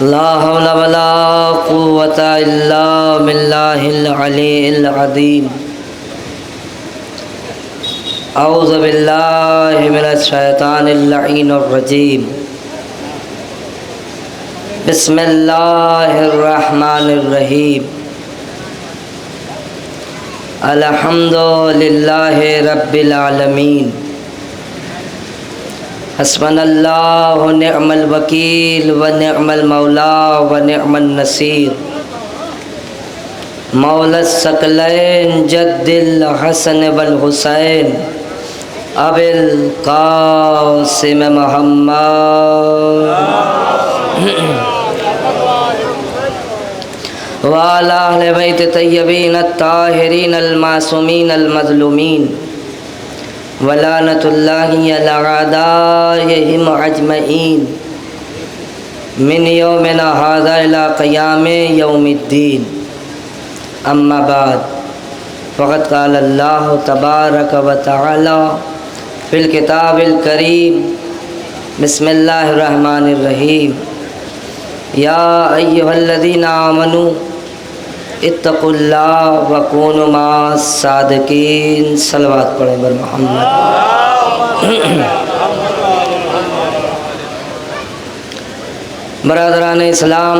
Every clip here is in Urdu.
لا حول ولا قوة إلا بالله العلي العظيم أعوذ بالله من الشيطان اللعين الرجيم بسم الله الرحمن الرحيم الحمد لله رب العالمين حسبنا الله ونعم الوكيل ونعم المولى ونعم النصير مولى الثقلين جد الحسن والحسين أبي القاسم محمد وعلى أهل بيت الطيبين الطاهرين المعصومين المظلومين ولعنة الله على أعدائهم أجمعين من يومنا هذا إلى قيام يوم الدين أما بعد فقد قال الله تبارك وتعالى في الكتاب الكريم بسم الله الرحمن الرحيم يا أيها الذين آمنوا اتقوا اللہ وکونوا مع الصادقین صلوات پڑھیں بر محمد برادران اسلام،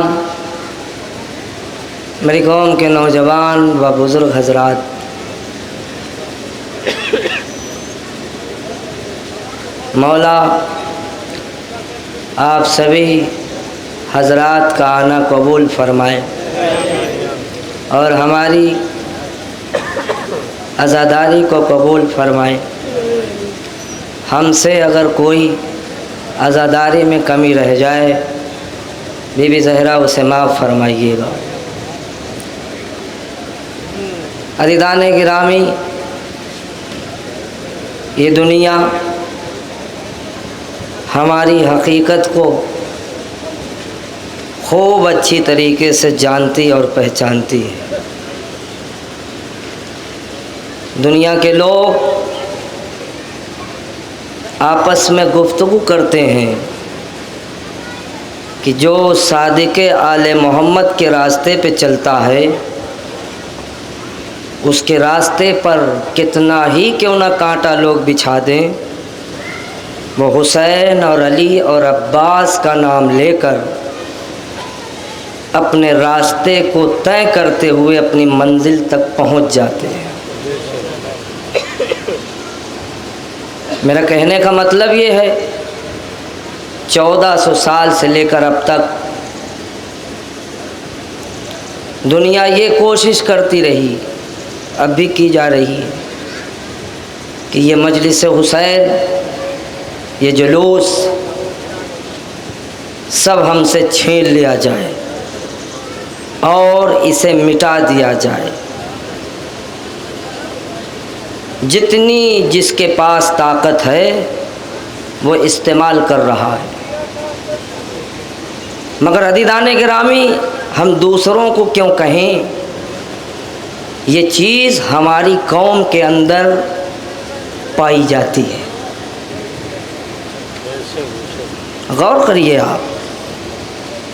میری قوم کے نوجوان و بزرگ حضرات، مولا آپ سبھی حضرات کا آنا قبول فرمائے اور ہماری عزاداری کو قبول فرمائیں۔ ہم سے اگر کوئی عزاداری میں کمی رہ جائے بی بی زہرا اسے معاف فرمائیے گا۔ عزیزان گرامی، یہ دنیا ہماری حقیقت کو خوب اچھی طریقے سے جانتی اور پہچانتی ہے۔ دنیا کے لوگ آپس میں گفتگو کرتے ہیں کہ جو صادق آل محمد کے راستے پہ چلتا ہے اس کے راستے پر کتنا ہی کیوں نہ کانٹا لوگ بچھا دیں، وہ حسین اور علی اور عباس کا نام لے کر اپنے راستے کو طے کرتے ہوئے اپنی منزل تک پہنچ جاتے ہیں۔ میرا کہنے کا مطلب یہ ہے 1400 سال سے لے کر اب تک دنیا یہ کوشش کرتی رہی، اب بھی کی جا رہی ہے کہ یہ مجلس حسین، یہ جلوس سب ہم سے چھین لیا جائے اور اسے مٹا دیا جائے۔ جتنی جس کے پاس طاقت ہے وہ استعمال کر رہا ہے، مگر عزیزان گرامی ہم دوسروں کو کیوں کہیں، یہ چیز ہماری قوم کے اندر پائی جاتی ہے۔ غور کریے آپ،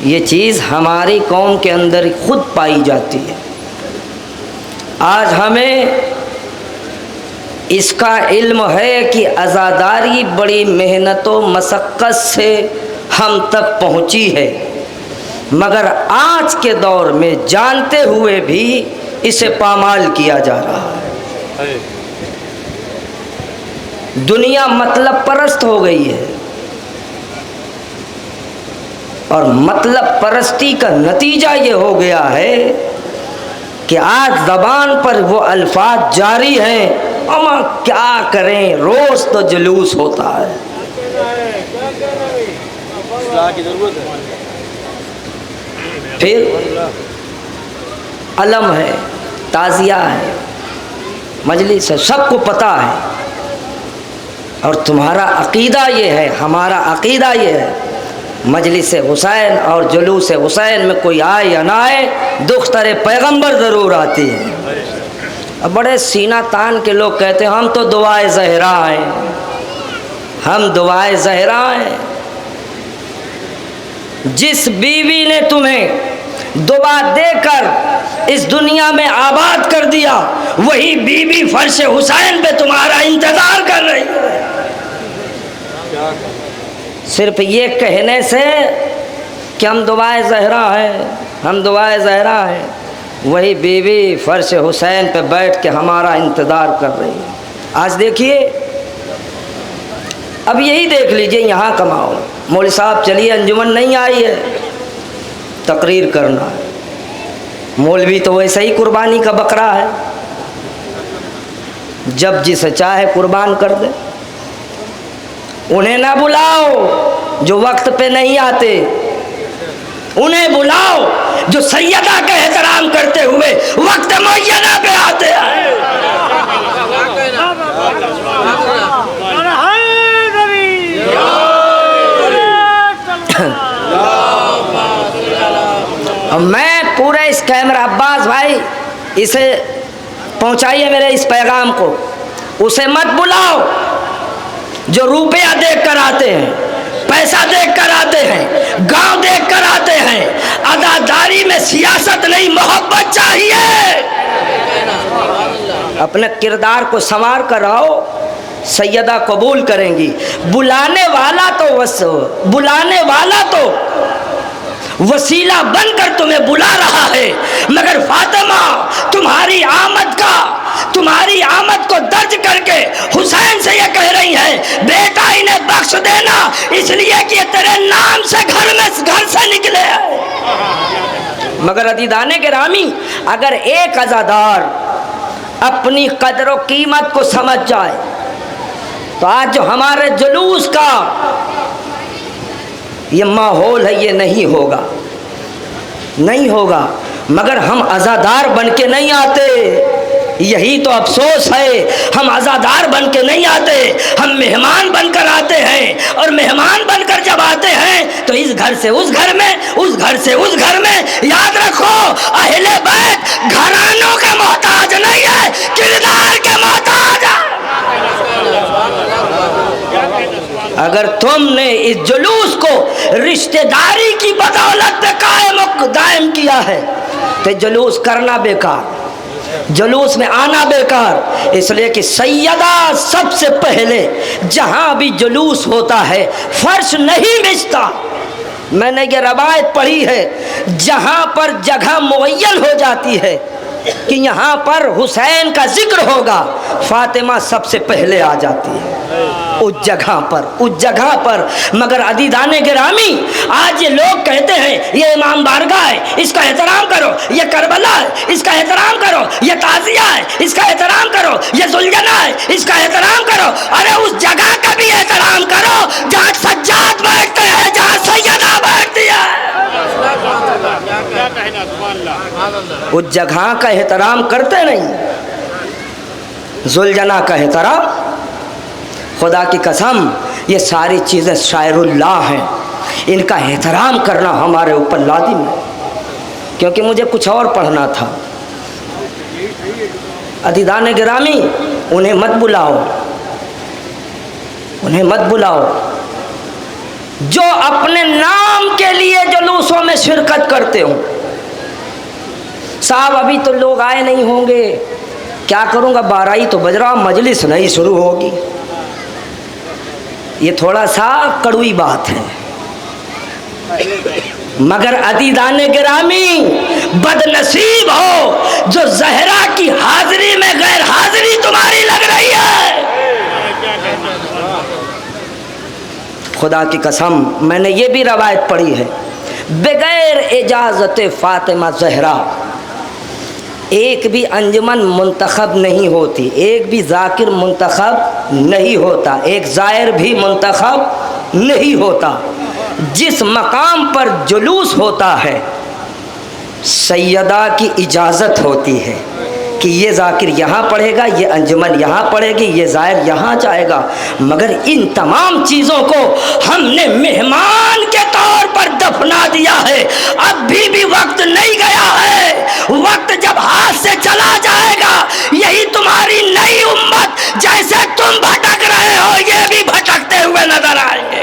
یہ چیز ہماری قوم کے اندر خود پائی جاتی ہے۔ آج ہمیں اس کا علم ہے کہ عزاداری بڑی محنت و مشقت سے ہم تک پہنچی ہے، مگر آج کے دور میں جانتے ہوئے بھی اسے پامال کیا جا رہا ہے۔ دنیا مطلب پرست ہو گئی ہے، اور مطلب پرستی کا نتیجہ یہ ہو گیا ہے کہ آج زبان پر وہ الفاظ جاری ہیں، اما کیا کریں روز تو جلوس ہوتا ہے۔ پھر علم ہے، تعزیہ ہے، مجلس ہے، سب کو پتہ ہے، اور تمہارا عقیدہ یہ ہے، ہمارا عقیدہ یہ ہے، مجلس حسین اور جلوس حسین میں کوئی آئے یا نہ آئے، دختر پیغمبر ضرور آتی ہے۔ اب بڑے سینہ تان کے لوگ کہتے ہیں ہم تو دعائے زہرا ہیں، ہم دعائے زہرا ہیں۔ جس بیوی نے تمہیں دعا دے کر اس دنیا میں آباد کر دیا، وہی بیوی فرش حسین پہ تمہارا انتظار کر رہی ہے۔ صرف یہ کہنے سے کہ ہم دعائے زہرا ہیں، ہم دعائے زہرا ہیں، وہی بیوی فرش حسین پہ بیٹھ کے ہمارا انتظار کر رہی ہے۔ آج دیکھیے، اب یہی دیکھ لیجئے، یہاں کماؤ، مولوی صاحب چلیے انجمن نہیں آئی ہے، تقریر کرنا ہے، مولوی تو ویسے ہی قربانی کا بکرا ہے، جب جسے چاہے قربان کر دے۔ انہیں نہ بلاؤ جو وقت پہ نہیں آتے، انہیں بلاؤ جو سیدہ کا احترام کرتے ہوئے وقت معینہ پہ آتے ہیں۔ میں پورے اس کیمرہ، عباس بھائی اسے پہنچائیے میرے اس پیغام کو، اسے مت بلاؤ جو روپیہ دیکھ کر آتے ہیں، پیسہ دیکھ کر آتے ہیں، گاؤں دیکھ کر آتے ہیں۔ عزاداری میں سیاست نہیں، محبت چاہیے۔ اپنے کردار کو سنوار کر آؤ، سیدہ قبول کریں گی۔ بلانے والا تو وسیلہ بن کر تمہیں بلا رہا ہے، مگر فاطمہ تمہاری آمد کو درج کر کے حسین سے یہ کہہ رہی ہیں، بیٹا انہیں بخش دینا، اس لیے کہ یہ تیرے نام سے گھر سے نکلے ہیں۔ مگر عزیزان گرامی، اگر ایک عزادار اپنی قدر و قیمت کو سمجھ جائے تو آج جو ہمارے جلوس کا یہ ماحول ہے، یہ نہیں ہوگا، مگر ہم عزادار بن کے نہیں آتے، یہی تو افسوس ہے۔ ہم عزادار بن کے نہیں آتے، ہم مہمان بن کر آتے ہیں، اور مہمان بن کر جب آتے ہیں تو اس گھر سے اس گھر میں، اس گھر سے اس گھر میں۔ یاد رکھو، اہل بیت گھرانوں کے محتاج نہیں ہے، کردار کے محتاج ہے۔ اگر تم نے اس جلوس کو رشتہ داری کی بدولت پہ قائم و دائم کیا ہے تو جلوس کرنا بیکار، جلوس میں آنا بیکار، اس لیے کہ سیدہ سب سے پہلے جہاں بھی جلوس ہوتا ہے فرش نہیں بچتا۔ میں نے یہ روایت پڑھی ہے، جہاں پر جگہ معین ہو جاتی ہے کہ یہاں پر حسین کا ذکر ہوگا، فاطمہ سب سے پہلے آ جاتی ہے اس جگہ پر۔ مگر عزیزان گرامی، آج یہ لوگ کہتے ہیں یہ امام بارگاہ ہے، اس کا احترام کرو، یہ کربلا ہے، اس کا احترام کرو، یہ تازیہ ہے، اس کا احترام کرو، یہ ذوالجناح ہے، اس کا احترام کرو۔ ارے اس جگہ کا بھی احترام کرو جہاں سجاد بیٹھتے ہیں، جہاں سیدہ بیٹھتی ہے۔ اس جگہ کا احترام کرتے نہیں، ذوالجناح کا احترام، خدا کی قسم یہ ساری چیزیں شاعر اللہ ہیں، ان کا احترام کرنا ہمارے اوپر لازم ہے، کیونکہ مجھے کچھ اور پڑھنا تھا۔ عزیزان گرامی، انہیں مت بلاؤ جو اپنے نام کے لیے جلوسوں میں شرکت کرتے ہوں۔ صاحب ابھی تو لوگ آئے نہیں ہوں گے، کیا کروں گا، 12 ہی تو بج رہا، مجلس نہیں شروع ہوگی۔ یہ تھوڑا سا کڑوی بات ہے، مگر عزیزان گرامی بد نصیب ہو جو زہرا کی حاضری میں غیر حاضری تمہاری لگ رہی ہے۔ خدا کی قسم میں نے یہ بھی روایت پڑھی ہے، بغیر اجازت فاطمہ زہرا ایک بھی انجمن منتخب نہیں ہوتی، ایک بھی ذاکر منتخب نہیں ہوتا، ایک زائر بھی منتخب نہیں ہوتا۔ جس مقام پر جلوس ہوتا ہے سیدہ کی اجازت ہوتی ہے کہ یہ ذاکر یہاں پڑھے گا، یہ انجمن یہاں پڑھے گی، یہ زائر یہاں جائے گا، مگر ان تمام چیزوں کو ہم نے مہمان کے طور پر دفنا دیا ہے۔ اب بھی وقت نہیں گیا ہے، وقت جب ہاتھ سے چلا جائے گا یہی تمہاری نئی امت جیسے تم بھٹک رہے ہو یہ بھی بھٹکتے ہوئے نظر آئیں گے۔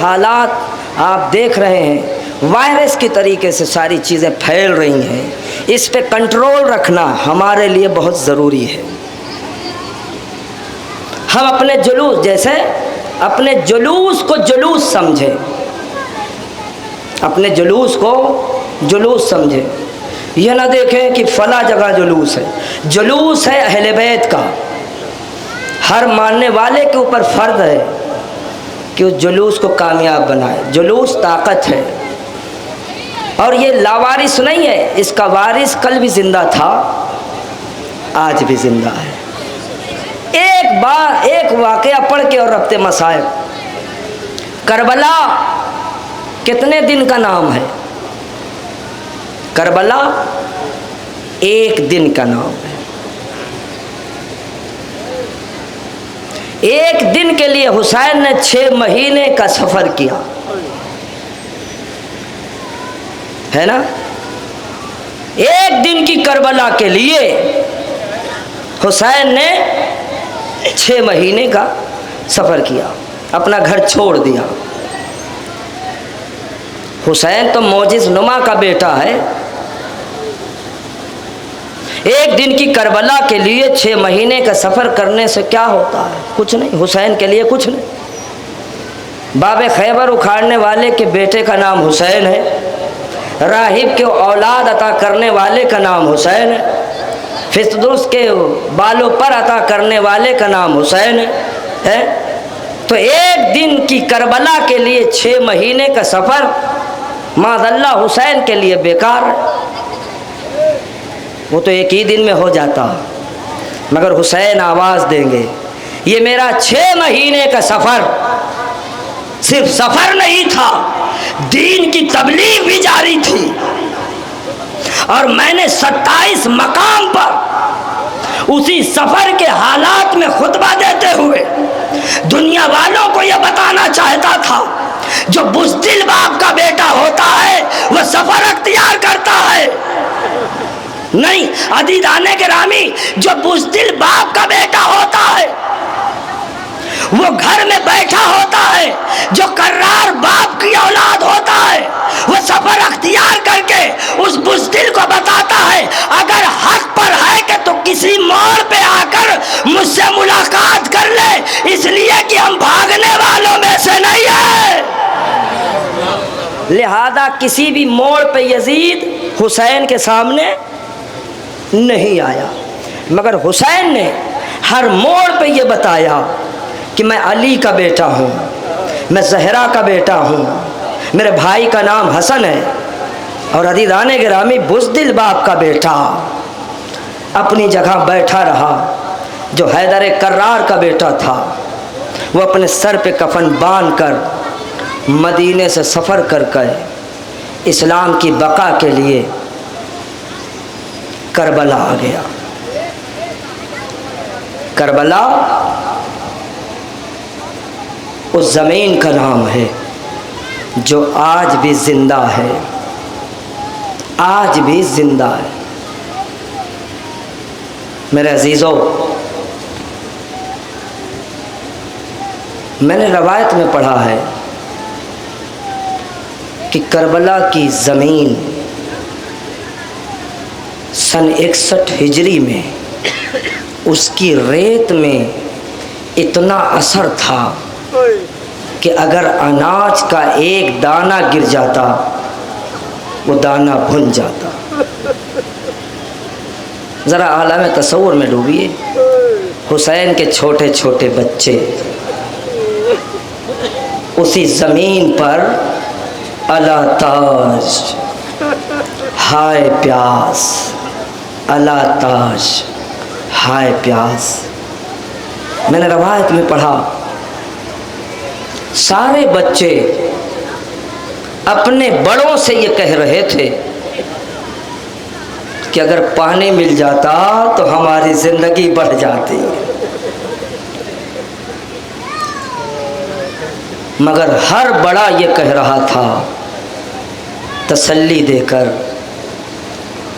حالات آپ دیکھ رہے ہیں، وائرس کی طریقے سے ساری چیزیں پھیل رہی ہیں، اس پہ کنٹرول رکھنا ہمارے لیے بہت ضروری ہے۔ ہم اپنے جلوس، جیسے اپنے جلوس کو جلوس سمجھیں، اپنے جلوس کو جلوس سمجھیں، یہ نہ دیکھیں کہ فلاں جگہ جلوس ہے۔ جلوس ہے اہل بیت کا، ہر ماننے والے کے اوپر فرض ہے کہ اس جلوس کو کامیاب بنائے۔ جلوس طاقت ہے، اور یہ لاوارث نہیں ہے، اس کا وارث کل بھی زندہ تھا، آج بھی زندہ ہے۔ ایک واقعہ پڑھ کے اور ربط مصائب۔ کربلا کتنے دن کا نام ہے؟ کربلا ایک دن کا نام ہے۔ ایک دن کے لیے حسین نے 6 مہینے کا سفر کیا ہے نا۔ ایک دن کی کربلا کے لیے حسین نے 6 مہینے کا سفر کیا، اپنا گھر چھوڑ دیا۔ حسین تو معجز نما کا بیٹا ہے، ایک دن کی کربلا کے لیے 6 مہینے کا سفر کرنے سے کیا ہوتا ہے؟ کچھ نہیں، حسین کے لیے کچھ نہیں۔ باب خیبر اکھاڑنے والے کے بیٹے کا نام حسین ہے، راہب کے اولاد عطا کرنے والے کا نام حسین ہے، فسدوس کے بالوں پر عطا کرنے والے کا نام حسین ہے۔ تو ایک دن کی کربلا کے لیے 6 مہینے کا سفر معاذ اللہ حسین کے لیے بیکار ہے۔ وہ تو ایک ہی دن میں ہو جاتا، مگر حسین آواز دیں گے یہ میرا 6 مہینے کا سفر صرف سفر نہیں تھا، دین کی تبلیغ بھی جاری تھی، اور میں نے 27 مقام پر اسی سفر کے حالات میں خطبہ دیتے ہوئے دنیا والوں کو یہ بتانا چاہتا تھا جو بزدل باپ کا بیٹا ہوتا ہے وہ سفر اختیار کرتا ہے۔ نہیں عزیزان گرامی، جو بزدل باپ کا بیٹا ہوتا ہے وہ گھر میں بیٹھا ہوتا ہے، جو کرار باپ کی اولاد ہوتا ہے وہ سفر اختیار کر کے اس بزدل کو بتاتا ہے اگر حق پر ہے کہ تو کسی موڑ پہ آ کر مجھ سے ملاقات کر لے، اس لیے کہ ہم بھاگنے والوں میں سے نہیں ہیں۔ لہذا کسی بھی موڑ پہ یزید حسین کے سامنے نہیں آیا، مگر حسین نے ہر موڑ پہ یہ بتایا کہ میں علی کا بیٹا ہوں، میں زہرا کا بیٹا ہوں، میرے بھائی کا نام حسن ہے۔ اور عزیزان گرامی، بزدل باپ کا بیٹا اپنی جگہ بیٹھا رہا، جو حیدر کرار کا بیٹا تھا وہ اپنے سر پہ کفن باندھ کر مدینے سے سفر کر کے اسلام کی بقا کے لیے کربلا آ گیا۔ کربلا اس زمین کا نام ہے جو آج بھی زندہ ہے، آج بھی زندہ ہے۔ میرے عزیزو، میں نے روایت میں پڑھا ہے کہ کربلا کی زمین سن 61 ہجری میں اس کی ریت میں اتنا اثر تھا کہ اگر اناج کا ایک دانہ گر جاتا وہ دانہ بھن جاتا۔ ذرا عالم تصور میں ڈوبیے، حسین کے چھوٹے چھوٹے بچے اسی زمین پر الا تاج ہائے پیاس، الا تاج ہائے پیاس۔ میں نے روایت میں پڑھا سارے بچے اپنے بڑوں سے یہ کہہ رہے تھے کہ اگر پانی مل جاتا تو ہماری زندگی بڑھ جاتی، مگر ہر بڑا یہ کہہ رہا تھا تسلی دے کر،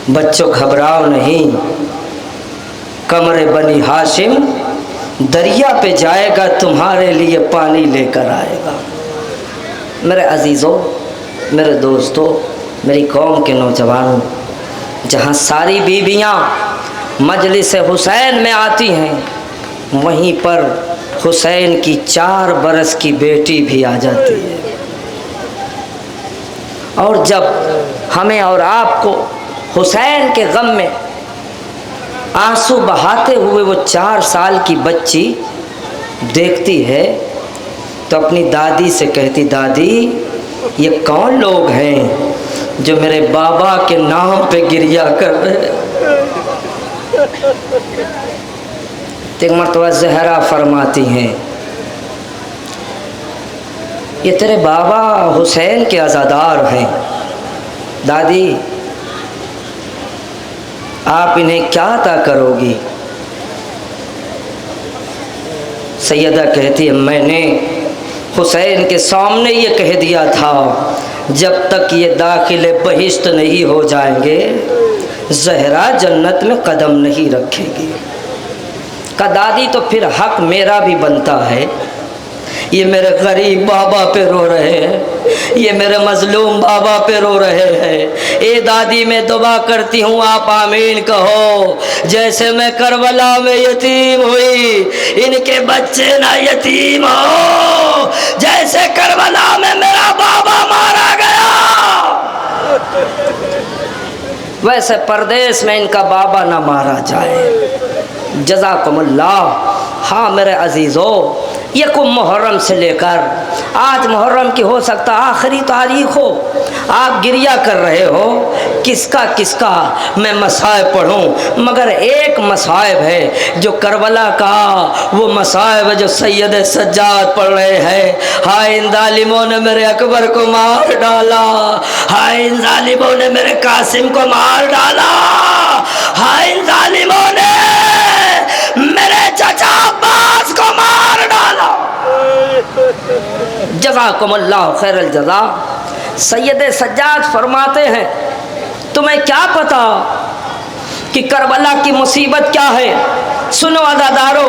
بچوں گھبراؤ نہیں، قمر بنی ہاشم دریا پہ جائے گا تمہارے لیے پانی لے کر آئے گا۔ میرے عزیزوں، میرے دوستوں، میری قوم کے نوجوانوں، جہاں ساری بیویاں مجلس حسین میں آتی ہیں، وہیں پر حسین کی 4 برس کی بیٹی بھی آ جاتی ہے۔ اور جب ہمیں اور آپ کو حسین کے غم میں آنسو بہاتے ہوئے وہ 4 سال کی بچی دیکھتی ہے تو اپنی دادی سے کہتی، دادی یہ کون لوگ ہیں جو میرے بابا کے نام پہ گریہ کر رہے ہیں؟ ایک مرتبہ زہرا فرماتی ہیں، یہ تیرے بابا حسین کے عزادار ہیں، دادی آپ انہیں کیا عطا کرو گی؟ سیدہ کہتی ہے، میں نے حسین کے سامنے یہ کہہ دیا تھا، جب تک یہ داخل بہشت نہیں ہو جائیں گے زہرا جنت میں قدم نہیں رکھے گی۔ کہا دادی تو پھر حق میرا بھی بنتا ہے، یہ میرے غریب بابا پہ رو رہے ہیں، یہ میرے مظلوم بابا پہ رو رہے ہیں، اے دادی میں دعا کرتی ہوں آپ آمین کہو، جیسے میں کربلا میں یتیم ہوئی ان کے بچے نہ یتیم ہو، جیسے کربلا میں میرا بابا مارا گیا ویسے پردیس میں ان کا بابا نہ مارا جائے۔ جزاکم اللہ۔ ہاں میرے عزیزو، یکم محرم سے لے کر آج محرم کی ہو سکتا آخری تاریخ ہو، آپ گریہ کر رہے ہو، کس کا میں مصائب پڑھوں، مگر ایک مصائب ہے جو کربلا کا وہ مصائب ہے جو سید سجاد پڑھ رہے ہیں، ہائے ان ظالموں نے میرے اکبر کو مار ڈالا، ہائے ان ظالموں نے میرے قاسم کو مار ڈالا، ہائے ان ظالموں نے میرے چچا عباس کو مار ڈالا۔ جزاکم اللہ خیر الجزا۔ سید سجاد فرماتے ہیں، تمہیں کیا پتا کہ کربلا کی مصیبت کیا ہے؟ سنو عزادارو،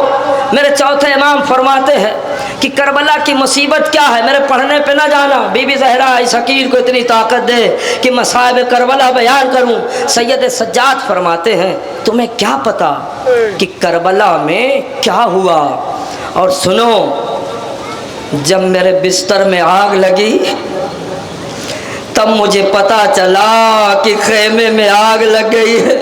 میرے چوتھے امام فرماتے ہیں کہ کربلا کی مصیبت کیا ہے، میرے پڑھنے پہ نہ جانا، بی بی زہرا اس حقیر کو اتنی طاقت دے کہ مصائب کربلا بیان کروں۔ سید سجاد فرماتے ہیں، تمہیں کیا پتا کہ کربلا میں کیا ہوا؟ اور سنو، جب میرے بستر میں آگ لگی تب مجھے پتا چلا کہ خیمے میں آگ لگ گئی ہے۔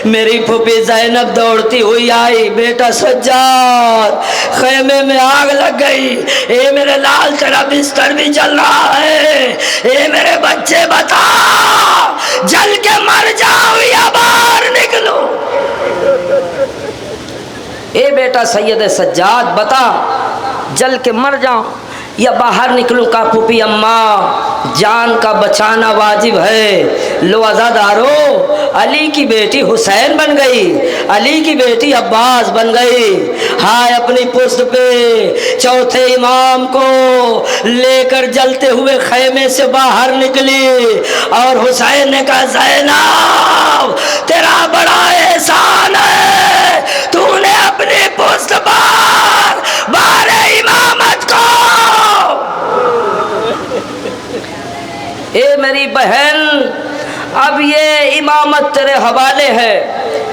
میری پھوپھی زینب دوڑتی ہوئی آئی، بیٹا سجاد خیمے میں آگ لگ گئی، اے میرے لال تیرا بستر بھی جل رہا ہے، اے میرے بچے بتا جل کے مر جاؤ یا باہر نکلو؟ اے بیٹا سید سجاد بتا جل کے مر جاؤں یا باہر نکلوں؟ کا پھوپھی اماں جان کا بچانا واجب ہے۔ لو عزادارو، علی کی بیٹی حسین بن گئی، علی کی بیٹی عباس بن گئی، ہائے اپنی پشت پہ چوتھے امام کو لے کر جلتے ہوئے خیمے سے باہر نکلی اور حسین نے کہا، زینب تیرا بڑا احسان ہے، تو نے اپنی پشت بار امامت کو۔ اے میری بہن، اب یہ امامت تیرے حوالے ہے،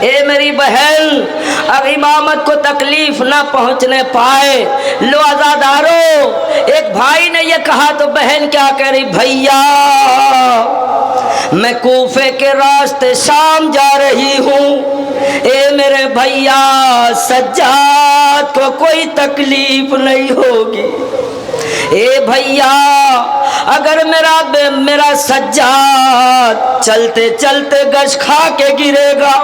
اے میری بہن اب امامت کو تکلیف نہ پہنچنے پائے۔ لو عزادارو، ایک بھائی نے یہ کہا تو بہن کیا کہہ رہی، بھیا میں کوفے کے راستے شام جا رہی ہوں، اے میرے بھیا سجاد کو کوئی تکلیف نہیں ہوگی، اے بھیا اگر میرا سجاد چلتے چلتے گش کھا کے گرے گا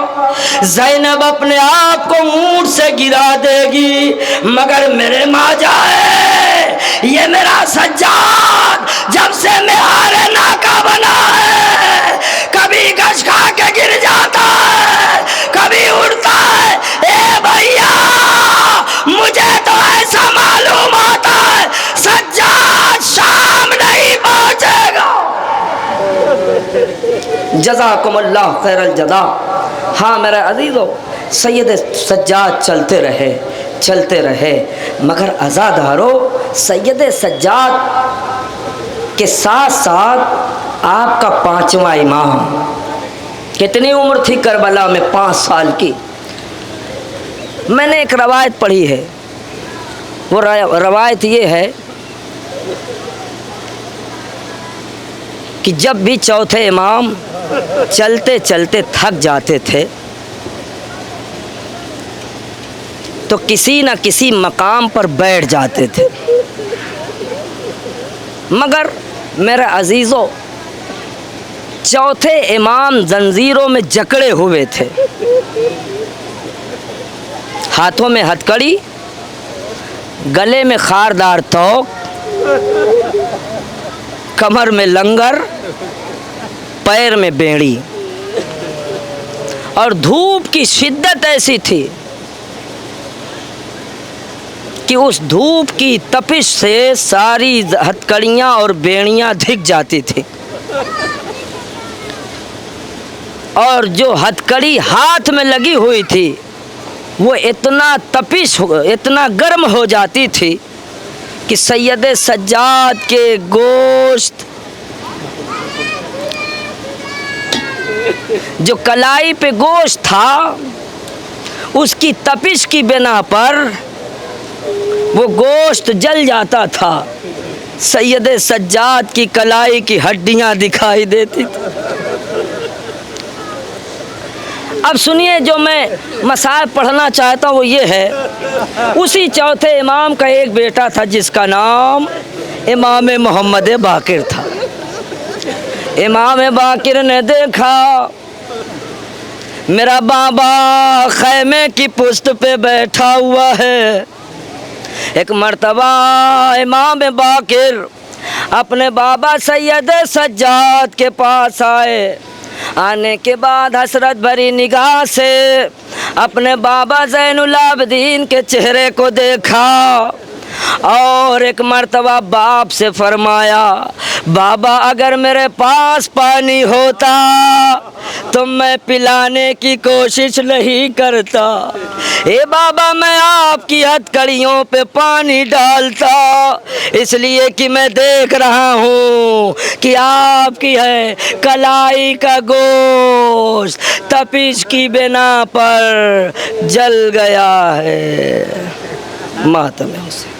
زینب اپنے آپ کو اونٹ سے گرا دے گی، مگر میرے ماں جائے یہ میرا سجاد جب سے مہارے ناکا بنا ہے کبھی گش کھا کے گر جاتا ہے کبھی اڑتا ہے۔ اے بھیا مجھے تو ایسا معلوم ہوتا ہے سجاد شام نہیں پہنچے گا۔ جزاکم اللہ خیر الجزا۔ ہاں میرے عزیزو، سید سجاد چلتے رہے مگر عزادارو، سید سجاد کہ ساتھ ساتھ آپ کا 5واں امام. کتنی عمر تھی کربلا میں؟ 5 سال کی. میں نے ایک روایت پڑھی ہے، وہ روایت یہ ہے کہ جب بھی چوتھے امام چلتے چلتے تھک جاتے تھے تو کسی نہ کسی مقام پر بیٹھ جاتے تھے. مگر میرے عزیزو، چوتھے امام زنجیروں میں جکڑے ہوئے تھے، ہاتھوں میں ہتھکڑی، گلے میں خاردار توق، کمر میں لنگر، پیر میں بیڑی، اور دھوپ کی شدت ایسی تھی کہ اس دھوپ کی تپش سے ساری ہتھکڑیاں اور بیڑیاں دھک جاتی تھی، اور جو ہتھکڑی ہاتھ میں لگی ہوئی تھی وہ اتنا گرم ہو جاتی تھی کہ سید سجاد کے گوشت جو کلائی پہ گوشت تھا اس کی تپش کی بنا پر وہ گوشت جل جاتا تھا. سید سجاد کی کلائی کی ہڈیاں دکھائی دیتی تھی. اب سنیے، جو میں مصائب پڑھنا چاہتا ہوں وہ یہ ہے، اسی چوتھے امام کا ایک بیٹا تھا جس کا نام امام محمد باقر تھا. امام باقر نے دیکھا میرا بابا خیمے کی پشت پہ بیٹھا ہوا ہے. ایک مرتبہ امام باقر اپنے بابا سید سجاد کے پاس آئے. آنے کے بعد حسرت بھری نگاہ سے اپنے بابا زین العابدین کے چہرے کو دیکھا اور ایک مرتبہ باپ سے فرمایا، بابا اگر میرے پاس پانی ہوتا تو میں پلانے کی کوشش نہیں کرتا. اے بابا، میں آپ کی ہتھکڑیوں پہ پانی ڈالتا اس لیے کہ میں دیکھ رہا ہوں کہ آپ کی ہے کلائی کا گوشت تپش کی بنا پر جل گیا ہے. ماتم حسین.